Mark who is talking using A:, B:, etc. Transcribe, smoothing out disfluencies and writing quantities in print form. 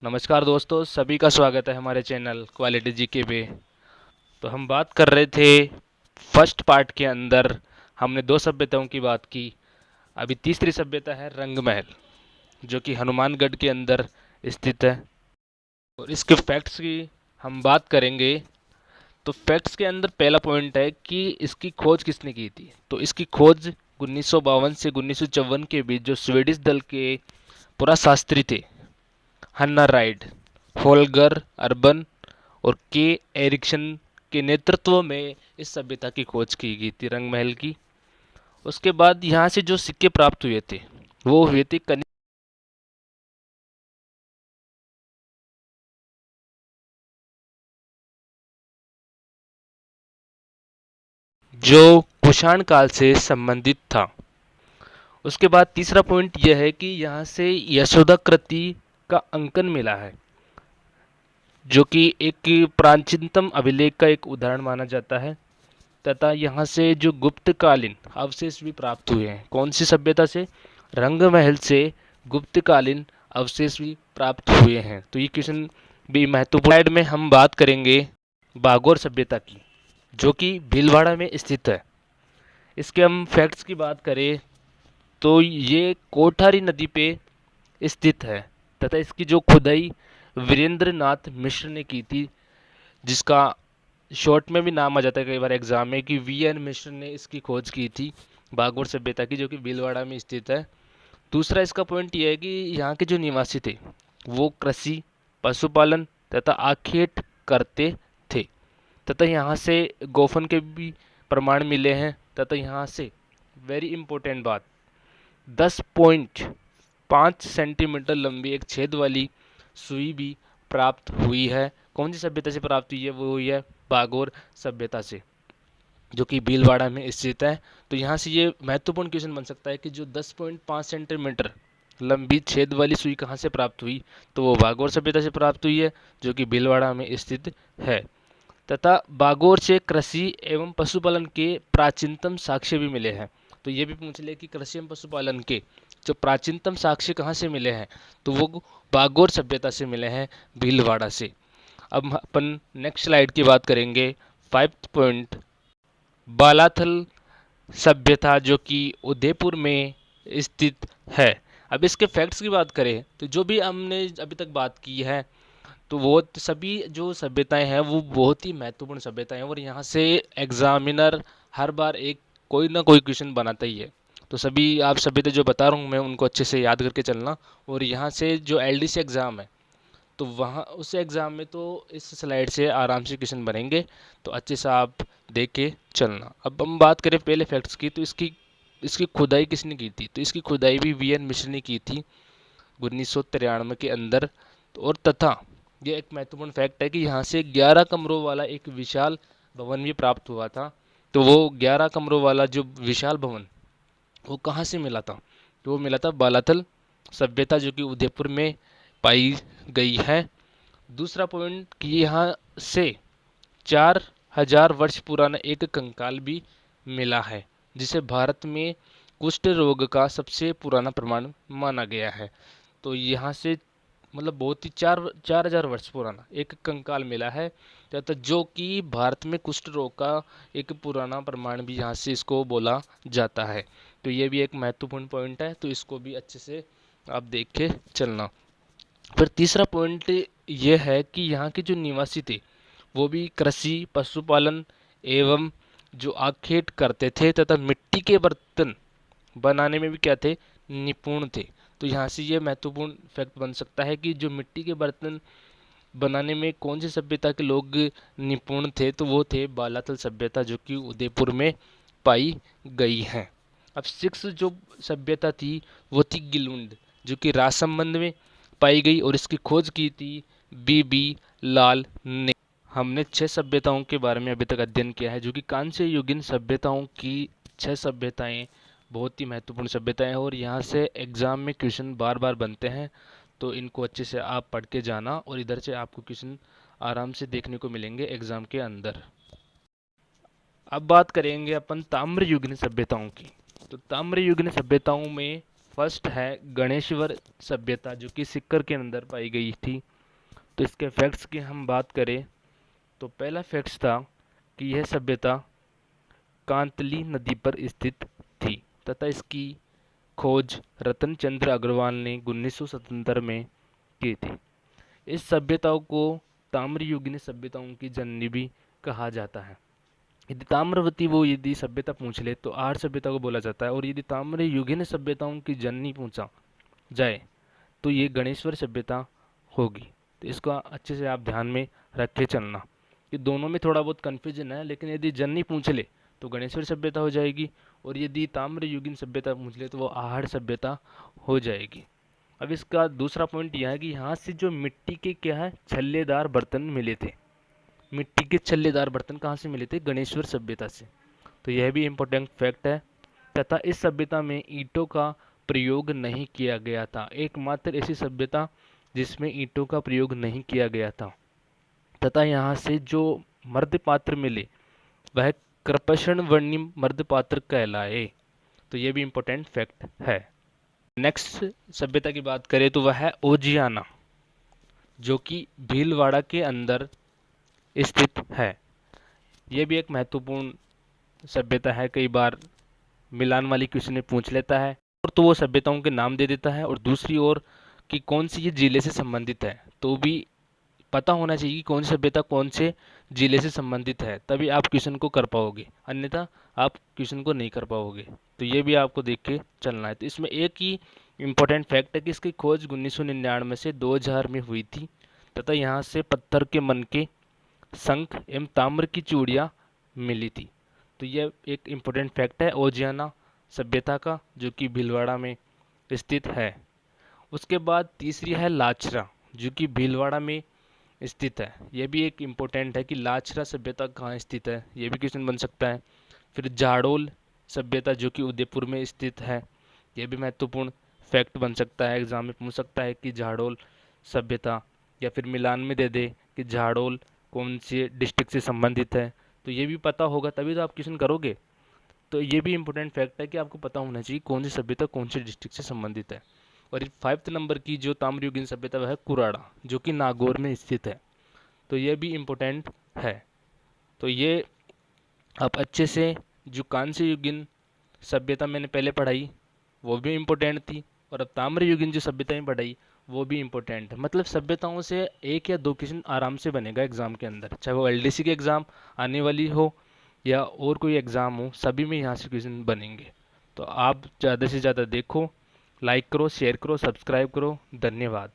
A: नमस्कार दोस्तों, सभी का स्वागत है हमारे चैनल क्वालिटी जीके पे। तो हम बात कर रहे थे फर्स्ट पार्ट के अंदर, हमने दो सभ्यताओं की बात की। अभी तीसरी सभ्यता है रंगमहल, जो कि हनुमानगढ़ के अंदर स्थित है। और इसके फैक्ट्स की हम बात करेंगे। तो फैक्ट्स के अंदर पहला पॉइंट है कि इसकी खोज किसने की थी। तो इसकी खोज 1952 से 1954 के बीच जो स्वीडिश दल के पुराशास्त्री थे, हन्ना राइड, होलगर अर्बन और के एरिक्सन के नेतृत्व में इस सभ्यता की खोज की गई थी, रंगमहल की। उसके बाद यहाँ से जो सिक्के प्राप्त हुए थे वो हुए थे जो कुषाण काल से संबंधित था। उसके बाद तीसरा पॉइंट यह है कि यहाँ से यशोदाकृति का अंकन मिला है, जो कि एक प्राचीनतम अभिलेख का एक उदाहरण माना जाता है। तथा यहाँ से जो गुप्तकालीन अवशेष भी प्राप्त हुए हैं। कौन सी सभ्यता से? रंगमहल से गुप्तकालीन अवशेष भी प्राप्त हुए हैं। तो ये क्वेश्चन भी महत्वपूर्ण। स्लाइड में हम बात करेंगे बागोर सभ्यता की, जो कि भीलवाड़ा में स्थित है। इसके हम फैक्ट्स की बात करें तो ये कोठारी नदी पे स्थित है। तथा इसकी जो खुदाई वीरेंद्र नाथ मिश्र ने की थी, जिसका शॉर्ट में भी नाम आ जाता है कई बार एग्जाम में कि वी एन मिश्र ने इसकी खोज की थी बागोर सभ्यता की, जो कि भीलवाड़ा में स्थित है। दूसरा इसका पॉइंट यह है कि यहाँ के जो निवासी थे वो कृषि, पशुपालन तथा आखेट करते थे। तथा यहाँ से गोफन के भी प्रमाण मिले हैं। तथा यहाँ से वेरी इंपॉर्टेंट बात, 10.5 सेंटीमीटर लंबी एक छेद वाली सुई भी प्राप्त हुई है। कौन सी सभ्यता से प्राप्त हुई है? वो हुई है बागोर सभ्यता से, जो कि भीलवाड़ा में स्थित है। तो यहाँ से ये महत्वपूर्ण क्वेश्चन बन सकता है कि जो 10.5 सेंटीमीटर लंबी छेद वाली सुई कहाँ से प्राप्त हुई, तो वो बागोर सभ्यता से प्राप्त हुई है, जो कि भीलवाड़ा में स्थित है। तथा बागोर से कृषि एवं पशुपालन के प्राचीनतम साक्ष्य भी मिले हैं। तो ये भी पूछ ले कि कृषि एवं पशुपालन के जो प्राचीनतम साक्ष्य कहाँ से मिले हैं, तो वो बागोर सभ्यता से मिले हैं, भीलवाड़ा से। अब अपन नेक्स्ट स्लाइड की बात करेंगे। 5 पॉइंट, बालाथल सभ्यता, जो कि उदयपुर में स्थित है। अब इसके फैक्ट्स की बात करें तो जो भी हमने अभी तक बात की है, तो वो सभी जो सभ्यताएं हैं वो बहुत ही महत्वपूर्ण सभ्यताएं हैं। और यहाँ से एग्जामिनर हर बार एक कोई ना कोई क्वेश्चन बनाता ही है। तो सभी आप सभ्यता जो बता रहा हूँ मैं, उनको अच्छे से याद करके चलना। और यहाँ से जो एलडीसी एग्ज़ाम है, तो वहाँ उस एग्ज़ाम में तो इस स्लाइड से आराम से क्वेश्चन बनेंगे। तो अच्छे से आप देख के चलना। अब हम बात करें पहले फैक्ट्स की, तो इसकी इसकी खुदाई किसने की थी? तो इसकी खुदाई भी वी एन मिश्र ने की थी 1993 के अंदर। और तथा ये एक महत्वपूर्ण फैक्ट है कि यहाँ से 11 कमरों वाला एक विशाल भवन भी प्राप्त हुआ था। तो वो 11 कमरों वाला जो विशाल भवन, वो कहाँ से मिला था? तो वो मिला था बालाथल सभ्यता, जो कि उदयपुर में पाई गई है। दूसरा पॉइंट कि यहाँ से 4000 वर्ष पुराना एक कंकाल भी मिला है, जिसे भारत में कुष्ठ रोग का सबसे पुराना प्रमाण माना गया है। तो यहाँ से मतलब बहुत ही 4000 वर्ष पुराना एक कंकाल मिला है। तथा जो कि भारत में कुष्ठ रोग का एक पुराना प्रमाण भी यहाँ से इसको बोला जाता है। तो ये भी एक महत्वपूर्ण पॉइंट है, तो इसको भी अच्छे से आप देख के चलना। फिर तीसरा पॉइंट ये है कि यहाँ के जो निवासी थे वो भी कृषि, पशुपालन एवं जो आखेट करते थे तथा मिट्टी के बर्तन बनाने में भी क्या थे? निपुण थे। तो यहाँ से ये महत्वपूर्ण फैक्ट बन सकता है कि जो मिट्टी के बर्तन बनाने में कौन सी सभ्यता के लोग निपुण थे, तो वो थे बालाथल सभ्यता, जो कि उदयपुर में पाई गई है। अब 6 जो सभ्यता थी वो थी गिलुंड, जो कि राजसमंद में पाई गई और इसकी खोज की थी बी लाल ने। हमने 6 सभ्यताओं के बारे में अभी तक अध्ययन किया है, जो कि कांस्य युगीन सभ्यताओं की 6 सभ्यताएं बहुत ही महत्वपूर्ण सभ्यताएं हैं। और यहाँ से एग्जाम में क्वेश्चन बार बार बनते हैं, तो इनको अच्छे से आप पढ़ के जाना। और इधर से आपको क्वेश्चन आराम से देखने को मिलेंगे एग्जाम के अंदर। अब बात करेंगे अपन ताम्रयुगीन सभ्यताओं की। तो ताम्रयुगीन सभ्यताओं में फर्स्ट है गणेश्वर सभ्यता, जो कि सिक्कर के अंदर पाई गई थी। तो इसके फैक्ट्स की हम बात करें तो पहला फैक्ट्स था कि यह सभ्यता कांतली नदी पर स्थित थी तथा इसकी खोज रतन चंद्र अग्रवाल ने 1977 में की थी। इस सभ्यताओं को ताम्रयुगीन सभ्यताओं की जननी भी कहा जाता है। यदि ताम्रवती वो यदि सभ्यता पूछ ले तो आर्य सभ्यता को बोला जाता है, और यदि ताम्रयुगीन सभ्यताओं की जननी पूछा जाए तो ये गणेश्वर सभ्यता होगी। तो इसको अच्छे से आप ध्यान में रख के चलना कि दोनों में थोड़ा बहुत कन्फ्यूजन है, लेकिन यदि जननी पूछ ले तो गणेश्वर सभ्यता हो जाएगी, और यदि ताम्रयुगीन सभ्यता पूछ ले तो वो आहड़ सभ्यता हो जाएगी। अब इसका दूसरा पॉइंट यह है कि यहाँ से जो मिट्टी के क्या है छल्लेदार बर्तन मिले थे, मिट्टी के छल्लेदार बर्तन कहाँ से मिले थे? गणेश्वर सभ्यता से। तो यह भी इम्पोर्टेंट फैक्ट है। तथा इस सभ्यता में ईंटों का प्रयोग नहीं किया गया था, एकमात्र ऐसी सभ्यता जिसमें ईंटों का प्रयोग नहीं किया गया था। तथा यहाँ से जो मर्दपात्र मिले वह कृपण वर्णिम मर्दपात्र कहलाए। तो यह भी इम्पोर्टेंट फैक्ट है। नेक्स्ट सभ्यता की बात करें तो वह है ओजियाना, जो कि भीलवाड़ा के अंदर स्थित है। यह भी एक महत्वपूर्ण सभ्यता है। कई बार मिलान वाली क्वेश्चन में पूछ लेता है, और तो वो सभ्यताओं के नाम दे देता है, और दूसरी ओर कि कौन सी ये जिले से संबंधित है, तो भी पता होना चाहिए कि कौन सी सभ्यता कौन से जिले से संबंधित है, तभी आप क्वेश्चन को कर पाओगे, अन्यथा आप क्वेश्चन को नहीं कर पाओगे। तो ये भी आपको देख के चलना है। तो इसमें एक ही इम्पोर्टेंट फैक्ट है कि इसकी खोज 1999 से 2000 में हुई थी, तथा यहाँ से पत्थर के मन के शंख एवं ताम्र की चूड़ियाँ मिली थी। तो यह एक इम्पोर्टेंट फैक्ट है ओजियाना सभ्यता का, जो कि भीलवाड़ा में स्थित है। उसके बाद तीसरी है लाचरा, जो कि भीलवाड़ा में स्थित है। यह भी एक इम्पोर्टेंट है कि लाचरा सभ्यता कहाँ स्थित है, यह भी क्वेश्चन बन सकता है। फिर जाडोल सभ्यता जो कि उदयपुर में स्थित है, यह भी महत्वपूर्ण फैक्ट बन सकता है, एग्जाम में पूछ सकता है कि जाडोल सभ्यता, या फिर मिलान में दे दे कि जाडोल कौन से डिस्ट्रिक्ट से संबंधित है। तो ये भी पता होगा तभी तो आप क्वेश्चन करोगे। तो ये भी इम्पोर्टेंट फैक्ट है कि आपको पता होना चाहिए कौन सी सभ्यता कौन से डिस्ट्रिक्ट से संबंधित है। और 5th नंबर की जो ताम्रयुगीन सभ्यता वह है कुराड़ा, जो कि नागौर में स्थित है। तो ये भी इम्पोर्टेंट है। तो ये आप अच्छे से जो कांस्य युगीन सभ्यता मैंने पहले पढ़ाई वो भी इम्पोर्टेंट थी, और अब ताम्रयुगीन जो सभ्यताएं पढ़ाई वो भी इम्पोर्टेंट है। मतलब सभ्यताओं से एक या दो क्वेश्चन आराम से बनेगा एग्जाम के अंदर, चाहे वो एलडीसी की एग्जाम आने वाली हो या और कोई एग्जाम हो, सभी में यहाँ से क्वेश्चन बनेंगे। तो आप ज़्यादा से ज़्यादा देखो, लाइक करो, शेयर करो, सब्सक्राइब करो। धन्यवाद।